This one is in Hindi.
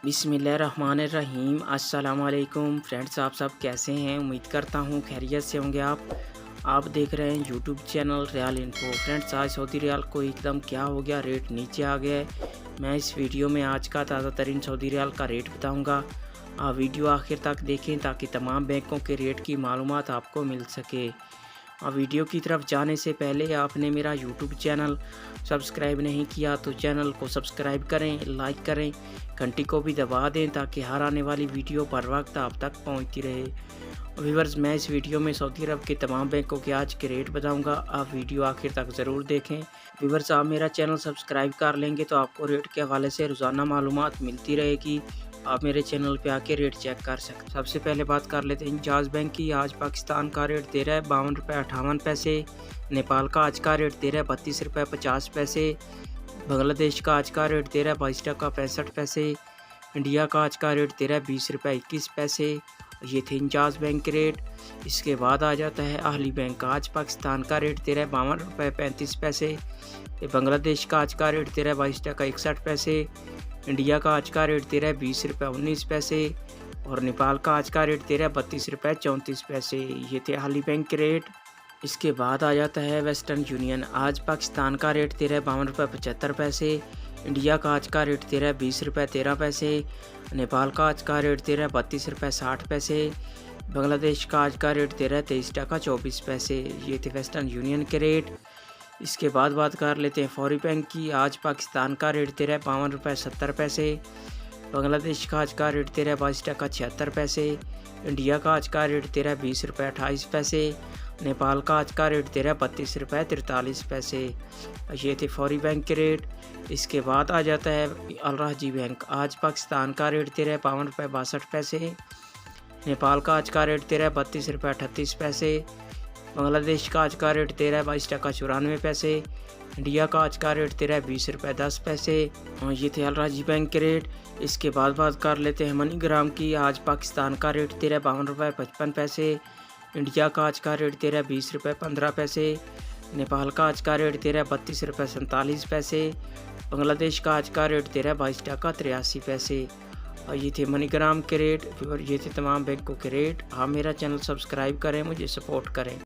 बिस्मिल्लाहिर्रहमानिर्रहीम। अस्सलाम वालेकुम फ्रेंड्स, आप सब कैसे हैं? उम्मीद करता हूँ खैरियत से होंगे। आप देख रहे हैं YouTube channel real info. Friends, आज सऊदी रियाल को एकदम क्या हो गया, रेट नीचे आ गया है। मैं इस वीडियो में आज का ताज़ा तरीन सऊदी रियाल का रेट बताऊँगा। आप वीडियो आखिर तक देखें ताकि तमाम बैंकों के रेट की मालूमात आपको मिल सके। और वीडियो की तरफ जाने से पहले आपने मेरा यूट्यूब चैनल सब्सक्राइब नहीं किया तो चैनल को सब्सक्राइब करें, लाइक करें, घंटी को भी दबा दें ताकि हर आने वाली वीडियो पर वक्त आप तक पहुंचती रहे। व्यूअर्स, मैं इस वीडियो में सऊदी अरब के तमाम बैंकों के आज के रेट बताऊंगा। आप वीडियो आखिर तक ज़रूर देखें। व्यूअर्स, आप मेरा चैनल सब्सक्राइब कर लेंगे तो आपको रेट के हवाले से रोज़ाना मालूमात मिलती रहेगी। आप मेरे चैनल पे आके रेट चेक कर सकते हैं। सबसे पहले बात कर लेते हैं इंजाज बैंक की। आज पाकिस्तान का रेट दे रहा है 52 रुपये 58 पैसे। नेपाल का आज का रेट दे रहा है 32 रुपये 50 पैसे। बांग्लादेश का आज का रेट दे रहा है 22 टका 65 पैसे। इंडिया का आज का रेट दे रहा है 20 रुपये 21 पैसे। ये थे इंजाज बैंक के रेट। इसके बाद आ जाता है अहली बैंक का। आज पाकिस्तान का रेट दे रहा है 52 रुपये 35 पैसे। बांग्लादेश का आज का रेट दे रहा है 22 टका 61 पैसे। इंडिया का आज का रेट दे रहा है 20 रुपये 19 पैसे। और नेपाल का आज का रेट दे रहा है 32 रुपये 34 पैसे। ये थे अहली बैंक के रेट। इसके बाद आ जाता है वेस्टर्न यूनियन। आज पाकिस्तान का रेट दे रहा है 52 रुपये 75 पैसे। इंडिया का आज का रेट दे रहा है 20 रुपये 13 पैसे। नेपाल का आज का रेट दे रहा है 32 रुपये 60 पैसे। बांग्लादेश का आज का रेट दे रहा है 23 टका 24 पैसे। ये थे वेस्टर्न यूनियन के रेट। इसके बाद बात कर लेते हैं फौरी बैंक की। आज पाकिस्तान का रेट दे रहा है 52 रुपये 70 पैसे। बांग्लादेश का आज का रेट दे रहा है 22 टका 76 पैसे। इंडिया का आज का रेट दे रहा है 20 रुपये 28 पैसे। नेपाल का आज का रेट दे रहा है 32 रुपये 43 पैसे। ये थे फौरी बैंक के रेट। इसके बाद आ जाता है अल राजी बैंक। आज पाकिस्तान का रेट दे रहा है 52 रुपये 62 पैसे। नेपाल का आज का रेट दे रहा है 32 रुपये 38 पैसे। बांग्लादेश का आज का रेट दे रहा है 22 टका 94 पैसे। इंडिया का आज का रेट दे रहा है 20 रुपये 10 पैसे। और ये थे अल राजी बैंक के रेट। इसके बाद बात कर लेते हैं मनी ग्राम की। आज पाकिस्तान का रेट दे रहा है 52 रुपये 55 पैसे। इंडिया का आज का रेट दे रहा है 20 रुपये 15 पैसे। नेपाल का आज का रेट दे रहा है 32 रुपये 47 पैसे। बांग्लादेश का आज का रेट दे रहा है 22 टका 83 पैसे। और ये थे मनी ग्राम के रेट। और ये थे तमाम बैंकों के रेट। आप मेरा चैनल सब्सक्राइब करें, मुझे सपोर्ट करें।